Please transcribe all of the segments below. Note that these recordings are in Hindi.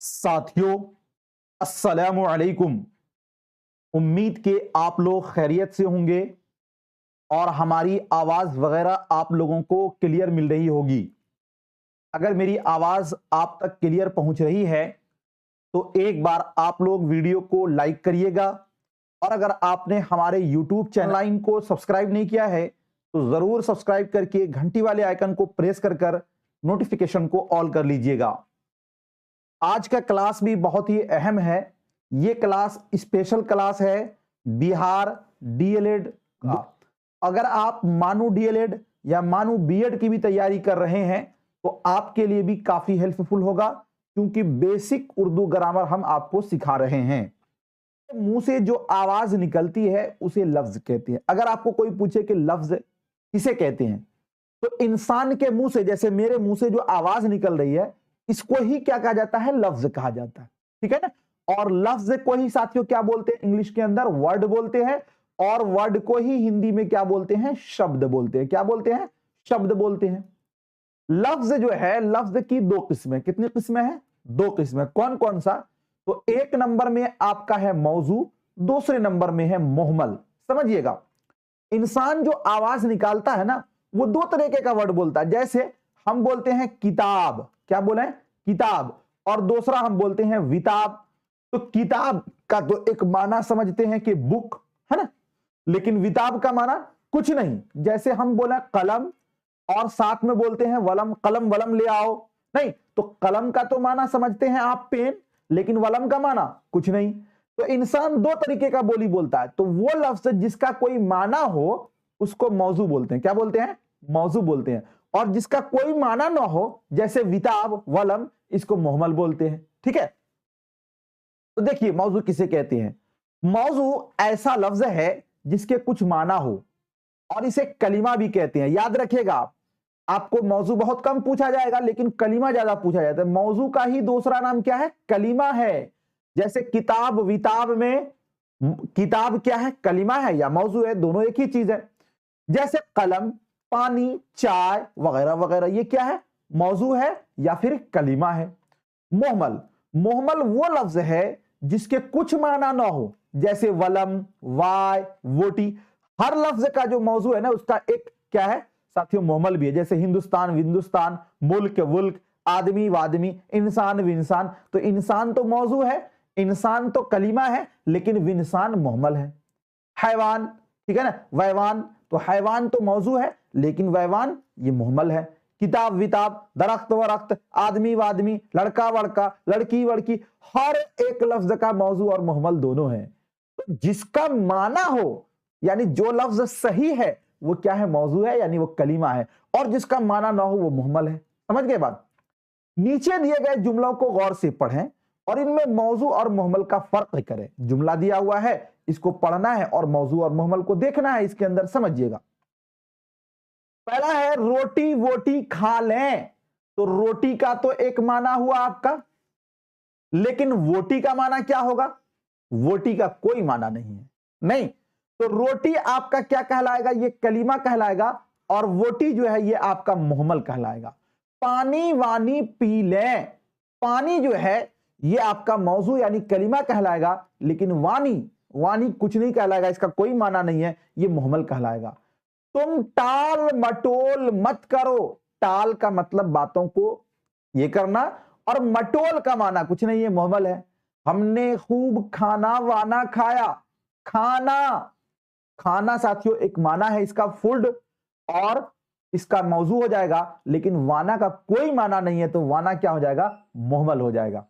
साथियों, अस्सलामु अलैकुम। उम्मीद के आप लोग खैरियत से होंगे और हमारी आवाज वगैरह आप लोगों को क्लियर मिल रही होगी। अगर मेरी आवाज आप तक क्लियर पहुंच रही है तो एक बार आप लोग वीडियो को लाइक करिएगा और अगर आपने हमारे YouTube चैनल को सब्सक्राइब नहीं किया है तो जरूर सब्सक्राइब करके घंटी वाले आइकन को प्रेस कर नोटिफिकेशन को ऑल कर लीजिएगा। आज का क्लास भी बहुत ही अहम है। ये क्लास स्पेशल क्लास है बिहार डीएलएड का। अगर आप मानू डीएलएड या मानू बीएड की भी तैयारी कर रहे हैं तो आपके लिए भी काफी हेल्पफुल होगा, क्योंकि बेसिक उर्दू ग्रामर हम आपको सिखा रहे हैं। मुंह से जो आवाज निकलती है उसे लफ्ज कहते हैं। अगर आपको कोई पूछे कि लफ्ज किसे कहते हैं तो इंसान के मुंह से, जैसे मेरे मुंह से जो आवाज निकल रही है, इसको ही क्या कहा जाता है? लफ्ज कहा जाता है। ठीक है ना। और लफ्ज को ही साथियों क्या बोलते हैं? इंग्लिश के अंदर वर्ड बोलते हैं, और वर्ड को ही हिंदी में क्या बोलते हैं? शब्द बोलते हैं। क्या बोलते हैं? शब्द बोलते हैं। लफ्ज जो है, लफ्ज की दो किस्में। कितनी किस्में हैं? दो किस्में। कौन कौन सा? तो एक नंबर में आपका है मौजू, दूसरे नंबर में है मुहमल। समझिएगा, इंसान जो आवाज निकालता है ना, वो दो तरीके का वर्ड बोलता है। जैसे हम बोलते हैं किताब, क्या बोले? किताब। और दूसरा हम बोलते हैं विताब। तो किताब का तो एक माना समझते हैं कि बुक, है ना, लेकिन विताब का माना कुछ नहीं। जैसे हम बोले कलम और साथ में बोलते हैं वलम, कलम वलम ले आओ, नहीं तो कलम का तो माना समझते हैं आप पेन, लेकिन वलम का माना कुछ नहीं। तो इंसान दो तरीके का बोली बोलता है। तो वो लफ्ज जिसका कोई माना हो उसको मौजू बोलते हैं। क्या बोलते हैं? मौजू बोलते हैं। और जिसका कोई माना ना हो, जैसे विताब वलम, इसको मुहमल बोलते हैं। ठीक है। तो देखिए मौजू किसे कहते हैं। मौजू ऐसा लफ्ज है जिसके कुछ माना हो, और इसे कलीमा भी कहते हैं। याद रखिएगा आप, आपको मौजू बहुत कम पूछा जाएगा लेकिन कलीमा ज्यादा पूछा जाता है। मौजू का ही दूसरा नाम क्या है? कलीमा है। जैसे किताब विताब में किताब क्या है? कलीमा है या मौजू है? दोनों एक ही चीज है। जैसे कलम, पानी, चाय वगैरह वगैरह, ये क्या है? मौजू है या फिर कलीमा है। मोहमल, मोहमल वो लफ्ज है जिसके कुछ माना ना हो, जैसे वलम, वाय, वोटी। हर लफ्ज का जो मौजू है ना, उसका एक क्या है साथियों? मोहमल भी है। जैसे हिंदुस्तान विंदुस्तान, मुल्क वुल्क, आदमी वादमी, इंसान विंसान। तो इंसान तो मौजू है, इंसान तो कलीमा है, लेकिन विंसान मोहमल है। हैवान, ठीक है ना, वैवान, तो हैवान तो मौजू है लेकिन वैवान ये मुहमल है। किताब विताब, दरख्त वरख्त, आदमी वादमी, लड़का वड़का, लड़की वड़की, हर एक लफ्ज का मौजू और मुहमल दोनों है। तो जिसका माना हो, यानी जो लफ्ज सही है, वो क्या है? मौजू है, यानी वो कलीमा है। और जिसका माना ना हो वो मुहमल है। समझ गए बात? नीचे दिए गए जुमलों को गौर से पढ़ें और इनमें मौजू और मुहमल का फर्क करें। जुमला दिया हुआ है, इसको पढ़ना है और मौजू और मुहमल को देखना है। इसके अंदर समझिएगा, पहला है रोटी वोटी खा लें। तो रोटी का तो एक माना हुआ आपका, लेकिन वोटी का माना क्या होगा? वोटी का कोई माना नहीं है। नहीं, तो रोटी आपका क्या कहलाएगा? ये कलीमा कहलाएगा, और वोटी जो है ये आपका मुहमल कहलाएगा। पानी वानी पी लें, पानी जो है ये आपका मौजू यानी कलीमा कहलाएगा, लेकिन वानी, वानी कुछ नहीं कहलाएगा, इसका कोई माना नहीं है, ये मुहमल कहलाएगा। तुम टाल मटोल मत करो। टाल का मतलब बातों को ये करना, और मटोल का माना कुछ नहीं है, मुहमल है। हमने खूब खाना वाना खाया। खाना, खाना साथियों एक माना है इसका फूड, और इसका मौजू हो जाएगा, लेकिन वाना का कोई माना नहीं है, तो वाना क्या हो जाएगा? मुहमल हो जाएगा।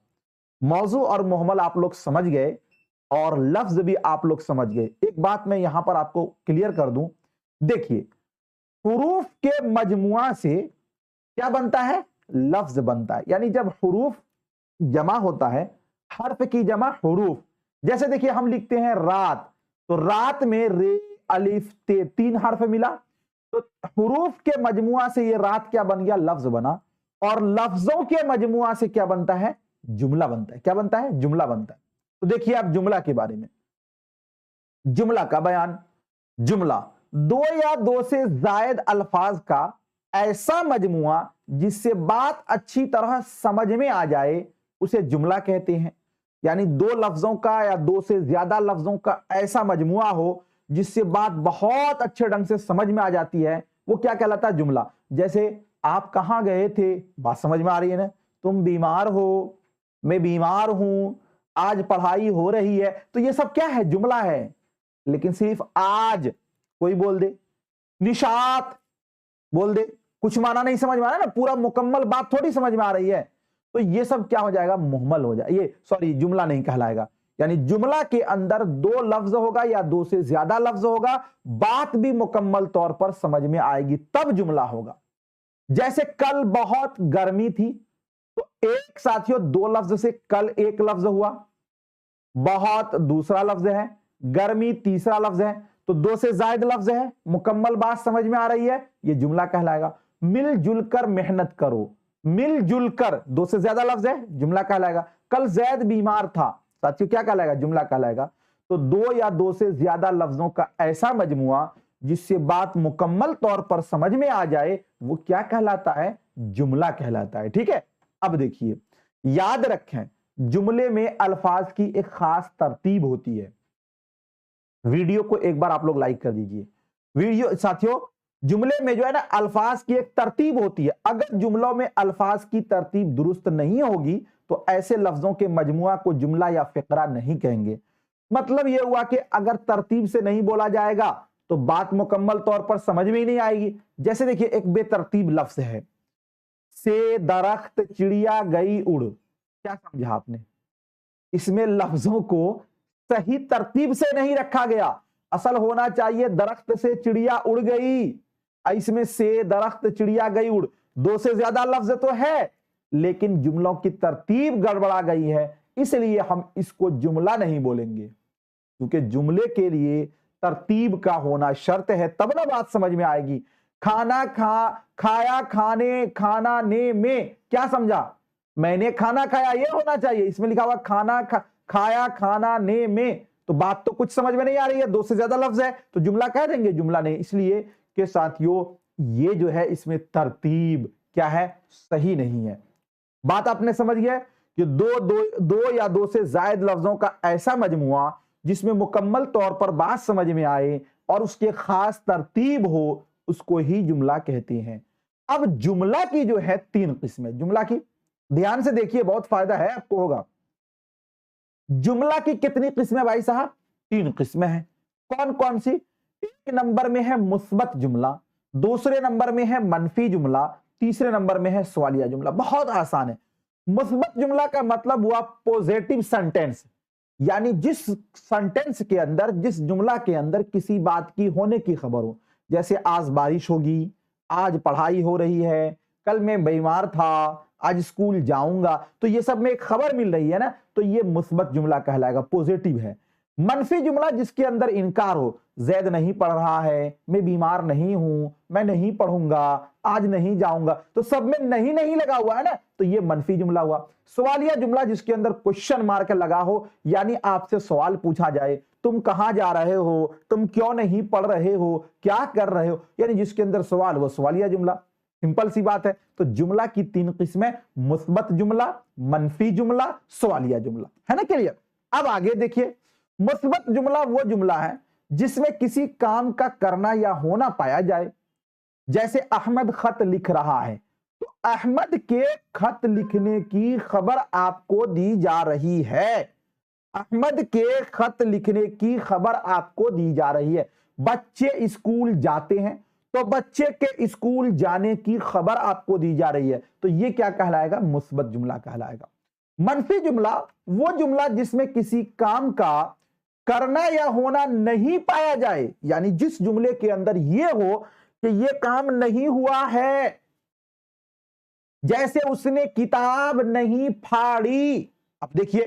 मौजू और मुहमल आप लोग समझ गए और लफ्ज भी आप लोग समझ गए। एक बात मैं यहां पर आपको क्लियर कर दूं, देखिए हुरूफ के मजमुआ से क्या बनता है? लफ्ज बनता है। यानी जब हुरूफ जमा होता है, हर्फ की जमा हुरूफ, जैसे देखिए हम लिखते हैं रात, तो रात में रे अलिफ ते तीन हर्फ मिला, तो हुरूफ के मजमुआ से ये रात क्या बन गया? लफ्ज बना। और लफ्जों के मजमुआ से क्या बनता है? जुमला बनता है। क्या बनता है? जुमला बनता है। तो देखिए आप जुमला के बारे में, जुमला का बयान। जुमला दो या दो से जायद अल्फाज का ऐसा मजमुआ जिससे बात अच्छी तरह समझ में आ जाए, उसे जुमला कहते हैं। यानी दो लफ्जों का या दो से ज्यादा लफ्जों का ऐसा मजमुआ हो जिससे बात बहुत अच्छे ढंग से समझ में आ जाती है, वो क्या कहलाता है? जुमला। जैसे आप कहां गए थे, बात समझ में आ रही है ना? तुम बीमार हो, मैं बीमार हूं, आज पढ़ाई हो रही है, तो ये सब क्या है? जुमला है। लेकिन सिर्फ आज कोई बोल दे, निशात बोल दे, कुछ माना नहीं समझ में आ रहा है ना, पूरा मुकम्मल बात थोड़ी समझ में आ रही है, तो ये सब क्या हो जाएगा? मुहम्मल हो जाए, ये सॉरी जुमला नहीं कहलाएगा। यानी जुमला के अंदर दो लफ्ज होगा या दो से ज्यादा लफ्ज होगा, बात भी मुकम्मल तौर पर समझ में आएगी, तब जुमला होगा। जैसे कल बहुत गर्मी थी, तो एक साथियों दो लफ्ज से कल एक लफ्ज हुआ, बहुत दूसरा लफ्ज है, गर्मी तीसरा लफ्ज है, तो दो से ज्यादा लफ्ज है, मुकम्मल बात समझ में आ रही है, ये जुमला कहलाएगा। मिलजुल कर मेहनत करो, मिलजुल कर दो से ज्यादा लफ्ज है, जुमला कहलाएगा। कल जैद बीमार था, साथियों क्या कहलाएगा? जुमला कहलाएगा। तो दो या दो से ज्यादा लफ्जों का ऐसा मजमुआ जिससे बात मुकम्मल तौर पर समझ में आ जाए, वो क्या कहलाता है? जुमला कहलाता है। ठीक है, अब देखिए, याद रखें जुमले में अल्फाज की एक खास तरतीब होती है। वीडियो को एक बार आप लोग लाइक कर दीजिए। वीडियो साथियों, जुमले में जो है ना अल्फाज की एक तरतीब होती है। अगर जुमलों में अल्फाज की तरतीब दुरुस्त नहीं होगी तो ऐसे लफ्जों के मजमुआ को जुमला या फिक्रा नहीं कहेंगे। मतलब यह हुआ कि अगर तरतीब से नहीं बोला जाएगा तो बात मुकम्मल तौर पर समझ में ही नहीं आएगी। जैसे देखिए, एक बेतरतीब लफ्ज है, से दरख्त चिड़िया गई उड़। क्या समझा आपने? इसमें लफ्जों को सही तरतीब से नहीं रखा गया। असल होना चाहिए दरख्त से चिड़िया उड़ गई, इसमें से दरख्त चिड़िया गई उड़, दो से ज्यादा लफ्ज तो है लेकिन जुमलों की तरतीब गड़बड़ा गई है, इसलिए हम इसको जुमला नहीं बोलेंगे, क्योंकि जुमले के लिए तरतीब का होना शर्त है, तब ना बात समझ में आएगी। खाना खाया, खाने, खाना ने में, क्या समझा? मैंने खाना खाया, ये होना चाहिए। इसमें लिखा हुआ खाना खाया, खाना ने में, तो बात तो कुछ समझ में नहीं आ रही है, दो से ज्यादा लफ्ज है, तो जुमला कह देंगे, जुमला नहीं। इसलिए कि साथियों ये जो है इसमें तरतीब क्या है? सही नहीं है। बात आपने समझ गया कि दो या दो से ज्यादा लफ्जों का ऐसा मजमुआ जिसमें मुकम्मल तौर पर बात समझ में आए और उसके खास तरतीब हो, उसको ही जुमला कहते हैं। अब जुमला की जो है तीन किस्में, जुमला की ध्यान से देखिए, बहुत फायदा है आपको होगा। जुमला की कितनी किस्में भाई साहब? तीन किस्में हैं। कौन कौन सी? एक नंबर में है मुस्बत जुमला, दूसरे नंबर में है मनफी जुमला, तीसरे नंबर में है सवालिया जुमला। बहुत आसान है। मुस्बत जुमला का मतलब हुआ पॉजिटिव सेंटेंस, यानी जिस सेंटेंस के अंदर, जिस जुमला के अंदर किसी बात की होने की खबर हो। जैसे आज बारिश होगी, आज पढ़ाई हो रही है, कल मैं बीमार था, आज स्कूल जाऊंगा, तो ये सब में एक खबर मिल रही है ना, तो ये मुस्बत जुमला कहलाएगा, पॉजिटिव है। मनफी जुमला जिसके अंदर इनकार हो, जैद नहीं पढ़ रहा है, मैं बीमार नहीं हूं, मैं नहीं पढ़ूंगा, आज नहीं जाऊंगा, तो सब में नहीं नहीं लगा हुआ है ना, तो ये मनफी जुमला हुआ। सवालिया जुमला जिसके अंदर क्वेश्चन मार्क लगा हो, यानी आपसे सवाल पूछा जाए, तुम कहां जा रहे हो, तुम क्यों नहीं पढ़ रहे हो, क्या कर रहे हो, यानी जिसके अंदर सवाल, वो सवालिया जुमला। सिंपल सी बात है। तो जुमला की तीन किस्में, मुस्बत जुमला, मनफी जुमला, सवालिया जुमला, है ना क्लियर? अब आगे देखिए, मुस्बत जुमला वो जुमला है जिसमें किसी काम का करना या होना पाया जाए। जैसे अहमद खत लिख रहा है, तो अहमद के खत लिखने की खबर आपको दी जा रही है। अहमद के खत लिखने की खबर आपको दी जा रही है। बच्चे स्कूल जाते हैं, तो बच्चे के स्कूल जाने की खबर आपको दी जा रही है, तो ये क्या कहलाएगा? मुस्बत जुमला कहलाएगा। मनफी जुमला वो जुमला जिसमें किसी काम का करना या होना नहीं पाया जाए, यानी जिस जुमले के अंदर ये हो कि ये काम नहीं हुआ है। जैसे उसने किताब नहीं फाड़ी। अब देखिए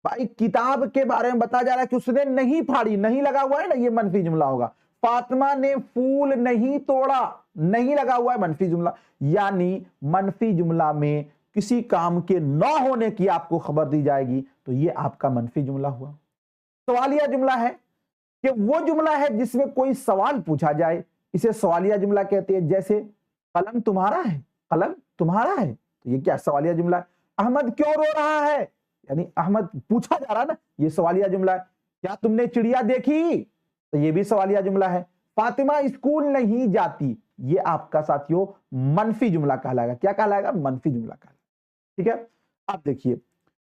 भाई, किताब के बारे में बताया जा रहा है कि उसने नहीं फाड़ी, नहीं लगा हुआ है ना, ये मनफी जुमला होगा। फातिमा ने फूल नहीं तोड़ा, नहीं लगा हुआ है, मनफी जुमला। यानी मनफी जुमला में किसी काम के न होने की आपको खबर दी जाएगी, तो ये आपका मनफी जुमला हुआ। सवालिया जुमला है कि वो जुमला है जिसमें कोई सवाल पूछा जाए, इसे सवालिया जुमला कहते हैं। जैसे कलम तुम्हारा है, कलम तुम्हारा है, तो ये क्या सवालिया जुमला है। अहमद क्यों रो रहा है, यानी अहमद पूछा जा रहा है ना, ये सवालिया जुमला है। क्या तुमने चिड़िया देखी, तो ये भी सवालिया जुमला है। फातिमा स्कूल नहीं जाती, ये आपका साथियों मनफी जुमला कहलाएगा। क्या कहलाएगा, मनफी जुमला कहलाएगा। ठीक है, अब देखिए,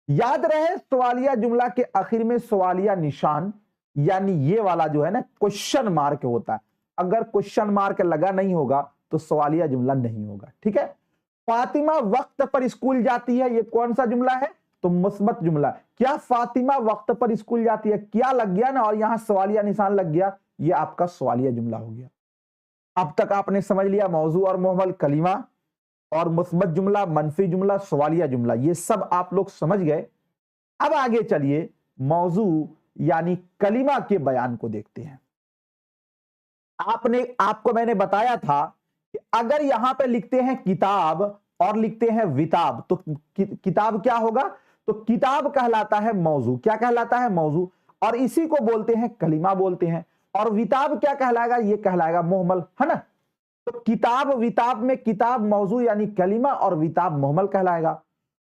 याद रहे सवालिया जुमला के आखिर में सवालिया निशान, यानी ये वाला जो है ना क्वेश्चन मार्क होता है। अगर क्वेश्चन मार्क लगा नहीं होगा तो सवालिया जुमला नहीं होगा। ठीक है, फातिमा वक्त पर स्कूल जाती है, ये कौन सा जुमला है, तो मुस्बत जुमला। क्या फातिमा वक्त पर स्कूल जाती है, क्या लग गया ना, और यहां सवालिया निशान लग गया, ये आपका सवालिया जुमला हो गया। अब तक आपने समझ लिया मौजू और मुहम्मल, कलीमा और मुस्बत जुमला, मनफी जुमला, सवालिया जुमला, ये सब आप लोग समझ गए। अब आगे चलिए मौजू यानी कलीमा के बयान को देखते हैं। आपको मैंने बताया था कि अगर यहां पे लिखते हैं किताब और लिखते हैं विताब, तो किताब क्या होगा, तो किताब कहलाता है मौजू। क्या कहलाता है, मौजू, और इसी को बोलते हैं कलीमा बोलते हैं। और विताब क्या कहलाएगा, ये कहलाएगा मुहम्मल, है ना। तो किताब विताब में किताब मौजू यानी कलीमा और विताब मुहम्मल कहलाएगा।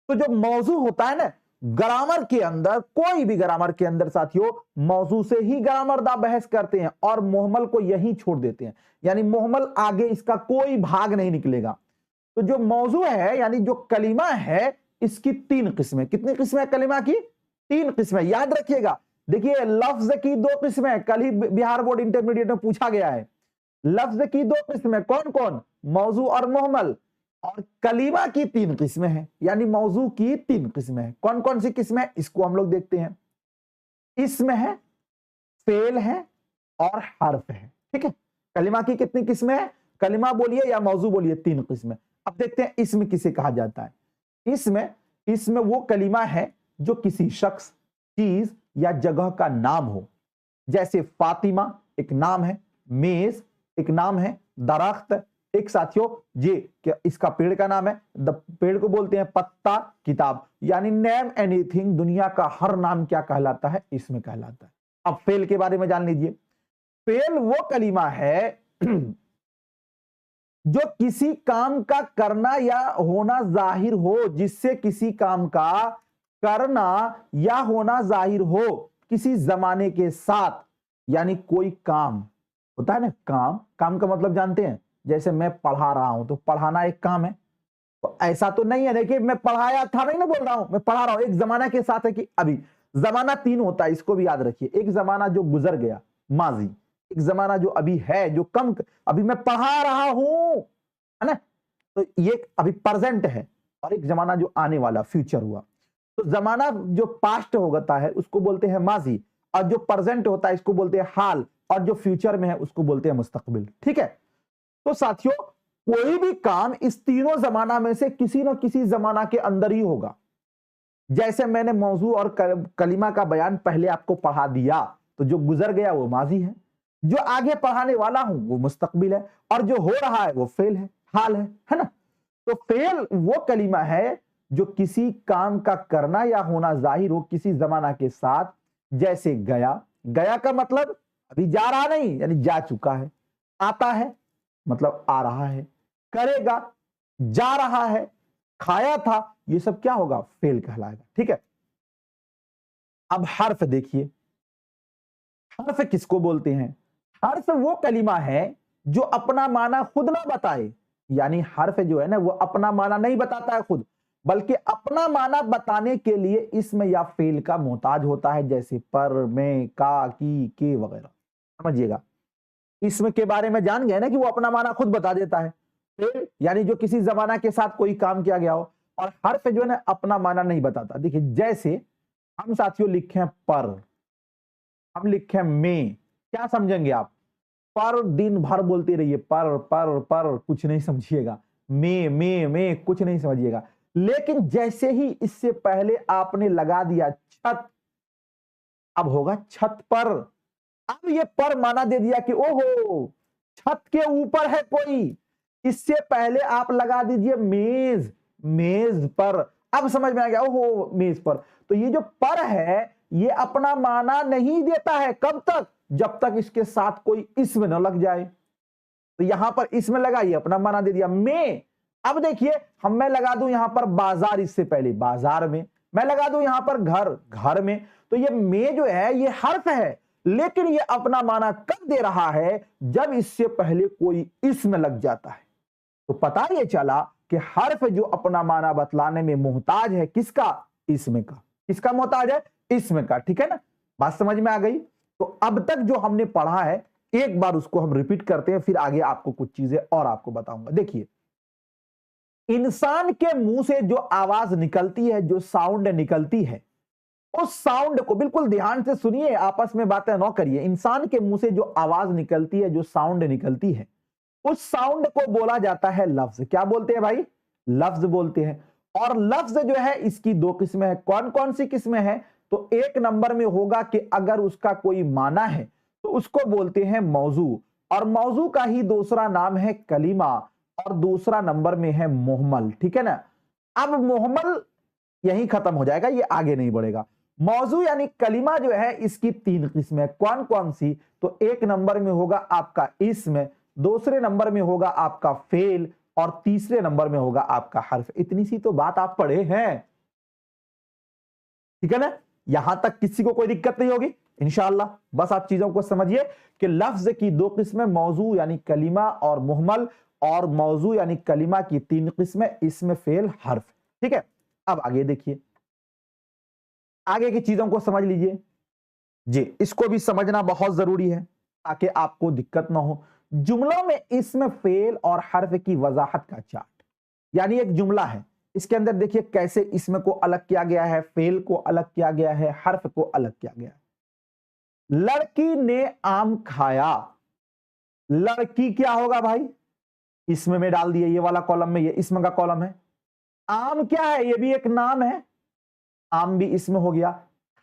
तो जो मौजू होता है ना, ग्रामर के अंदर, कोई भी ग्रामर के अंदर साथियों, मौजू से ही ग्रामरदा बहस करते हैं और मुहम्मल को यहीं छोड़ देते हैं, यानी मुहम्मल आगे इसका कोई भाग नहीं निकलेगा। तो जो मौजू है यानी जो कलीमा है, इसकी 3 किस्में। कितनी किस्में है कलीमा की, 3 किस्में, याद रखिएगा। देखिए लफ्ज की 2 किस्में, कल ही बिहार बोर्ड इंटरमीडिएट में पूछा गया है। लफ्ज की 2 किस्में, कौन कौन, मौजू और मुहम्मल। और कलीमा की 3 किस्में हैं, यानी मौजू की 3 किस्में हैं। कौन कौन सी किस्में, इसको हम लोग देखते हैं। इसमें है, फेल है और हर्फ है। ठीक है, कलीमा की कितनी किस्में हैं, कलीमा बोलिए या मौजू बोलिए, 3 किस्में। अब देखते हैं इसमें किसे कहा जाता है। इसमें वो कलीमा है जो किसी शख्स, चीज या जगह का नाम हो। जैसे फातिमा एक नाम है, मेज एक नाम है, दरख्त एक साथियों ये क्या इसका पेड़ का नाम है, पेड़ को बोलते हैं पत्ता, किताब, यानी नेम एनीथिंग, दुनिया का हर नाम क्या कहलाता है, इसमें कहलाता है। अब फेल के बारे में जान लीजिए। फेल वो कलीमा है जो किसी काम का करना या होना जाहिर हो, जिससे किसी काम का करना या होना जाहिर हो किसी जमाने के साथ, यानी कोई काम होता है ना, काम का मतलब जानते हैं, जैसे मैं पढ़ा रहा हूं तो पढ़ाना एक काम है। तो ऐसा तो नहीं है देखिए मैं पढ़ाया था नहीं ना बोल रहा हूं, मैं पढ़ा रहा हूं, एक जमाना के साथ है कि अभी। जमाना 3 होता है, इसको भी याद रखिए। एक जमाना जो गुजर गया, माजी, एक जमाना जो अभी है, जो कम, अभी मैं पढ़ा रहा हूं, है ना, तो ये अभी प्रेजेंट है। और एक जमाना जो आने वाला, फ्यूचर हुआ। तो जमाना जो पास्ट होता है उसको बोलते हैं माजी, और जो प्रेजेंट होता है इसको बोलते हैं हाल, और जो फ्यूचर में है उसको बोलते हैं मुस्तकबिल। ठीक है, तो साथियों कोई भी काम इस तीनों जमाना में से किसी न किसी जमाना के अंदर ही होगा। जैसे मैंने मौजू और कलीमा का बयान पहले आपको पढ़ा दिया, तो जो गुजर गया वो माजी है, जो आगे पढ़ाने वाला हूं वो मुस्तकबिल है, और जो हो रहा है वो फेल है, हाल है ना। तो फेल वो कलीमा है जो किसी काम का करना या होना जाहिर हो किसी जमाना के साथ। जैसे गया, गया का मतलब अभी जा रहा नहीं, यानी जा चुका है। आता है मतलब आ रहा है, करेगा, जा रहा है, खाया था, ये सब क्या होगा, फेल कहलाएगा। ठीक है, अब हर्फ देखिए। हर्फ किसको बोलते हैं, हर्फ वो कलीमा है जो अपना माना खुद ना बताए, यानी हर्फ जो है ना वो अपना माना नहीं बताता है खुद, बल्कि अपना माना बताने के लिए इसम या फेल का मोहताज होता है। जैसे पर, में, का, की, के वगैरह। समझिएगा, इसम के बारे में जान गए ना कि वो अपना माना खुद बता देता है। फेल यानी जो किसी जमाना के साथ कोई काम किया गया हो, और हर्फ जो है ना अपना माना नहीं बताता। देखिए जैसे हम साथियों लिखे हैं पर, हम लिखे हैं में, क्या समझेंगे आप, पर दिन भर बोलते रहिए, पर कुछ नहीं समझिएगा, में कुछ नहीं समझिएगा। लेकिन जैसे ही इससे पहले आपने लगा दिया छत, अब होगा छत पर। अब ये पर माना दे दिया कि ओहो छत के ऊपर है कोई। इससे पहले आप लगा दीजिए मेज, मेज पर, अब समझ में आ गया, ओहो मेज पर। तो ये जो पर है ये अपना माना नहीं देता है, कब तक, जब तक इसके साथ कोई इसमें न लग जाए। तो यहां पर इसमें लगा, ये अपना माना दे दिया। में अब देखिए मैं लगा दूं यहां पर बाजार, इससे पहले बाजार में, मैं लगा दूं यहां पर घर, घर में, तो ये में जो है ये हर्फ है, लेकिन ये अपना माना कब दे रहा है, जब इससे पहले कोई इसम लग जाता है। तो पता ये चला कि हर्फ जो अपना माना बतलाने में मोहताज है किसका, इसम का। किसका मोहताज है, इसम का। ठीक है ना, बात समझ में आ गई। तो अब तक जो हमने पढ़ा है एक बार उसको हम रिपीट करते हैं, फिर आगे आपको कुछ चीजें और आपको बताऊंगा। देखिए, इंसान के मुंह से जो आवाज निकलती है, जो साउंड निकलती है, उस साउंड को बिल्कुल ध्यान से सुनिए, आपस में बातें न करिए। इंसान के मुंह से जो आवाज निकलती है, जो साउंड निकलती है, उस साउंड को बोला जाता है लफ्ज। क्या बोलते हैं भाई, लफ्ज बोलते हैं। और लफ्ज जो है इसकी दो किस्में हैं। कौन कौन सी किस्में हैं, तो एक नंबर में होगा कि अगर उसका कोई माना है तो उसको बोलते हैं मौजू, और मौजू का ही दूसरा नाम है कलीमा, और दूसरा नंबर में है मोहमल। ठीक है ना, अब मोहमल यही खत्म हो जाएगा, ये आगे नहीं बढ़ेगा। मौजू यानी कलीमा जो है इसकी तीन किस्में। कौन कौन सी, तो एक नंबर में होगा आपका इस्म, दूसरे नंबर में होगा आपका फेल, और तीसरे नंबर में होगा आपका हर्फ। इतनी सी तो बात आप पढ़े हैं, ठीक है ना, यहां तक किसी को कोई दिक्कत नहीं होगी इंशाअल्लाह। बस आप चीजों को समझिए कि लफ्ज की दो किस्में, मौजू यानी कलीमा और मुहमल, और मौजू यानी कलीमा की तीन किस्में, इसमें फेल हर्फ। ठीक है, अब आगे देखिए, आगे की चीजों को समझ लीजिए जी, इसको भी समझना बहुत जरूरी है ताकि आपको दिक्कत ना हो। जुमलों में इसमें फेल और हर्फ की वजाहत का चार्ट, यानी एक जुमला है, इसके अंदर देखिए कैसे इसमें को अलग किया गया है, फेल को अलग किया गया है, हर्फ को अलग किया गया है। लड़की ने आम खाया, लड़की क्या होगा भाई, इसमें में डाल दिए, ये वाला कॉलम में, ये इसमें का कॉलम है। आम क्या है, ये भी एक नाम है, आम भी इसमें हो गया।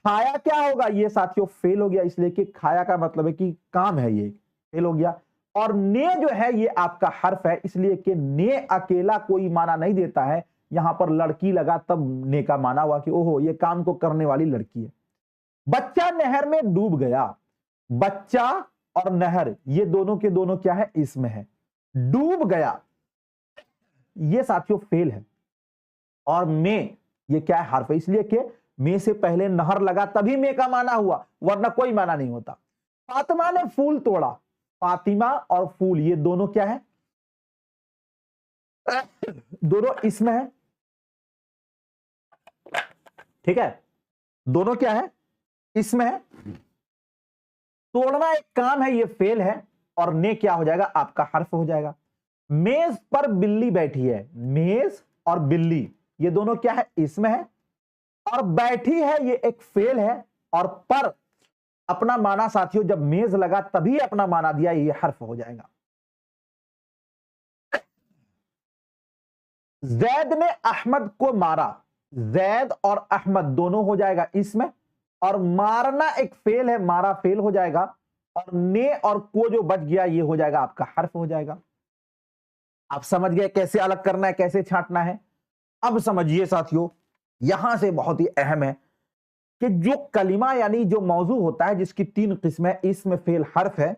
खाया क्या होगा, ये साथियों फेल हो गया, इसलिए कि खाया का मतलब है कि काम है, ये फेल हो गया। और ने जो है ये आपका हर्फ है, इसलिए कि ने अकेला कोई माना नहीं देता है, यहां पर लड़की लगा तब ने का माना हुआ कि ओहो ये काम को करने वाली लड़की है। बच्चा नहर में डूब गया, बच्चा और नहर ये दोनों के दोनों क्या है, इसमें है। डूब गया ये साथियों फेल है, और में ये क्या है, हर्फ है, इसलिए कि में से पहले नहर लगा तभी में का माना हुआ, वरना कोई माना नहीं होता। फातिमा ने फूल तोड़ा, फातिमा और फूल ये दोनों क्या है, दोनों इसमें है। ठीक है, दोनों क्या है, इसमें है। तोड़ना एक काम है, ये फेल है, और ने क्या हो जाएगा, आपका हर्फ हो जाएगा। मेज पर बिल्ली बैठी है, मेज और बिल्ली ये दोनों क्या है, इसमें है, और बैठी है ये एक फेल है, और पर अपना माना साथियों जब मेज लगा तभी अपना माना दिया, ये हर्फ हो जाएगा। जैद ने अहमद को मारा, जैद और अहमद दोनों हो जाएगा इसमें, और मारना एक फेल है, मारा फेल हो जाएगा, और ने और को जो बच गया ये हो जाएगा आपका हर्फ हो जाएगा। आप समझ गए कैसे अलग करना है, कैसे छांटना है। अब समझिए साथियों, यहां से बहुत ही अहम है कि जो कलिमा यानी जो मौजू होता है जिसकी तीन किस्में, इसमें फेल हर्फ है,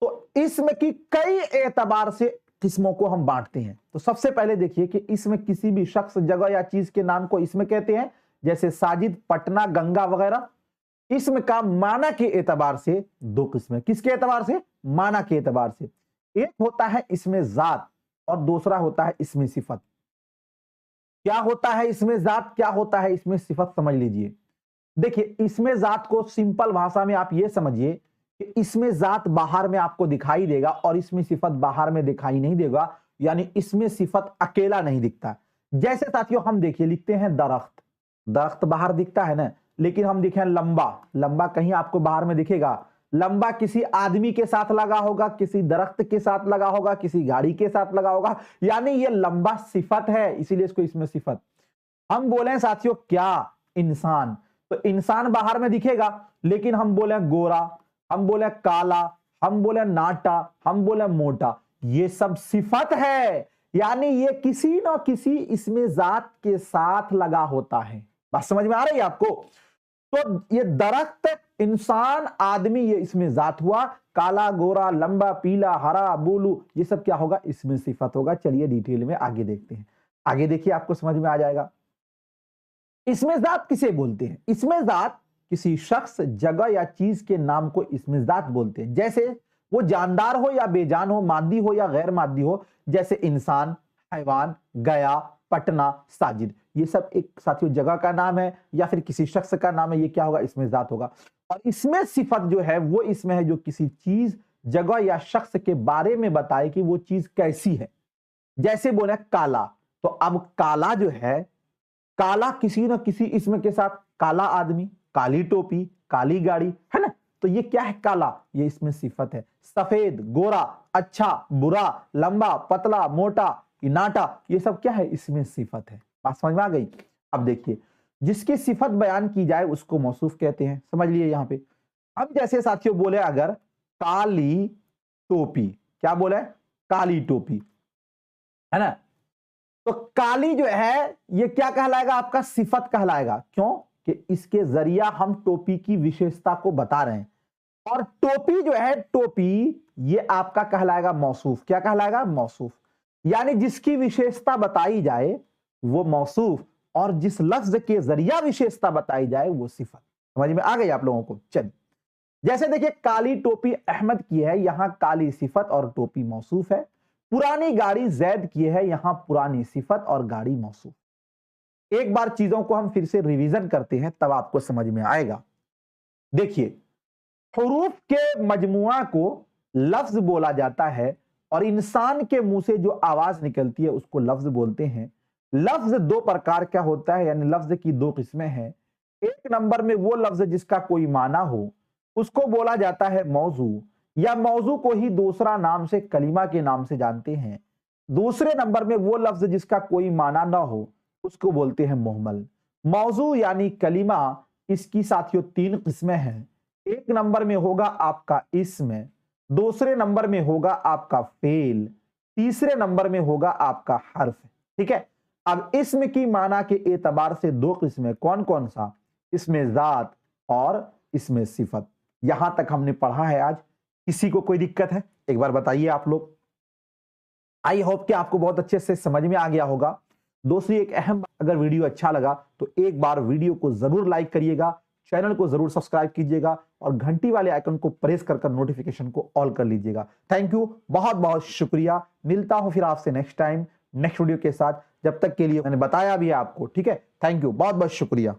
तो इसमें की कई एतबार से किस्मों को हम बांटते हैं। तो सबसे पहले देखिए कि इसमें किसी भी शख्स, जगह या चीज के नाम को इसमें कहते हैं, जैसे साजिद, पटना, गंगा वगैरह। इसम का माना के एतबार से दो किस्में, किसके एतबार से, माना के एतबार से। एक होता है इसमें जात और दूसरा होता है इसमें सिफत। क्या होता है इसमें जात, क्या होता है इसमें सिफत, समझ लीजिए। देखिए इसमें जात को सिंपल भाषा में आप ये समझिए कि इसमें जात बाहर में आपको दिखाई देगा और इसमें सिफत बाहर में दिखाई नहीं देगा, यानी इसमें सिफत अकेला नहीं दिखता। जैसे साथियों हम देखिए लिखते हैं दरख्त, दरख्त बाहर दिखता है ना, लेकिन हम लिखे लंबा, लंबा कहीं आपको बाहर में दिखेगा। लंबा किसी आदमी के साथ लगा होगा, किसी दरख्त के साथ लगा होगा, किसी गाड़ी के साथ लगा होगा, यानी ये लंबा सिफत है, इसीलिए इसको इसमें सिफत। हम बोले साथियों क्या, इंसान, तो इंसान बाहर में दिखेगा, लेकिन हम बोले गोरा, हम बोले काला, हम बोले नाटा, हम बोले मोटा, ये सब सिफत है, यानी ये किसी ना किसी इसमें जात के साथ लगा होता है। बात समझ में आ रही है आपको। तो ये दरख्त, इंसान, आदमी, ये इसमें जात हुआ। काला, गोरा, लंबा, पीला, हरा, बोलू, ये सब क्या होगा? इसमें सिफत होगा। चलिए डिटेल में आगे देखते हैं। आगे देखिए, आपको समझ में आ जाएगा। इसमें जात किसे बोलते हैं? इसमें जात किसी शख्स, जगह या चीज के नाम को इसमें जात बोलते हैं। जैसे वो जानदार हो या बेजान हो, मादी हो या गैर मादी हो। जैसे इंसान, हैवान, गया, पटना, साजिद, ये सब एक साथियों जगह का नाम है या फिर किसी शख्स का नाम है। ये क्या होगा? इसमें जात होगा। और इसमें सिफत जो है वो इसमें है जो किसी चीज, जगह या शख्स के बारे में बताए कि वो चीज कैसी है। जैसे बोले काला, तो अब काला जो है, काला किसी न किसी इसमें के साथ, काला आदमी, काली टोपी, काली गाड़ी, है ना? तो ये क्या है? काला, ये इसमें सिफत है। सफेद, गोरा, अच्छा, बुरा, लंबा, पतला, मोटा, नाटा, ये सब क्या है? इसमें सिफत है। बात समझ में आ गई? अब देखिए, जिसकी सिफत बयान की जाए उसको मौसूफ कहते हैं। समझ लिए यहां पे। अब जैसे साथियों बोले अगर काली टोपी, क्या बोले? काली टोपी, है ना? तो काली जो है ये क्या कहलाएगा? आपका सिफत कहलाएगा। क्यों? कि इसके जरिया हम टोपी की विशेषता को बता रहे हैं। और टोपी जो है, टोपी, ये आपका कहलाएगा मौसूफ। क्या कहलाएगा? मौसूफ। यानी जिसकी विशेषता बताई जाए वो मौसूफ, और जिस लफ्ज के जरिया विशेषता बताई जाए वो सिफत। समझ में आ गई आप लोगों को? चलिए, जैसे देखिए, काली टोपी अहमद की है, यहां काली सिफत और टोपी मौसूफ है। पुरानी गाड़ी जैद की है, यहां पुरानी सिफत और गाड़ी मौसूफ। एक बार चीजों को हम फिर से रिवीजन करते हैं, तब आपको समझ में आएगा। देखिए, हुरूफ के मजमुआ को लफ्ज बोला जाता है, और इंसान के मुंह से जो आवाज निकलती है उसको लफ्ज बोलते हैं। लफ्ज दो प्रकार का होता है, यानी लफ्ज की दो किस्में हैं। एक नंबर में वो लफ्ज जिसका कोई माना हो, उसको बोला जाता है मौजू, या मौजू को ही दूसरा नाम से कलीमा के नाम से जानते हैं। दूसरे नंबर में वो लफ्ज जिसका कोई माना ना हो, उसको बोलते हैं मुहमल। मौजू यानी कलीमा, इसकी साथियों तीन किस्में हैं। एक नंबर में होगा आपका इस्म, दूसरे नंबर में होगा आपका फेल, तीसरे नंबर में होगा आपका हर्फ। ठीक है? अब इस्म की माना के एतबार से दो किस्में, कौन कौन सा? इसमें जात और इसमें सिफत। यहां तक हमने पढ़ा है आज। किसी को कोई दिक्कत है? एक बार बताइए आप लोग। आई होप कि आपको बहुत अच्छे से समझ में आ गया होगा। दोस्तों, एक अहम, अगर वीडियो अच्छा लगा तो एक बार वीडियो को जरूर लाइक करिएगा, चैनल को जरूर सब्सक्राइब कीजिएगा, और घंटी वाले आइकन को प्रेस कर नोटिफिकेशन को ऑल कर लीजिएगा। थैंक यू, बहुत बहुत शुक्रिया। मिलता हूं फिर आपसे नेक्स्ट टाइम, नेक्स्ट वीडियो के साथ। जब तक के लिए मैंने बताया भी है आपको। ठीक है? थैंक यू, बहुत बहुत शुक्रिया।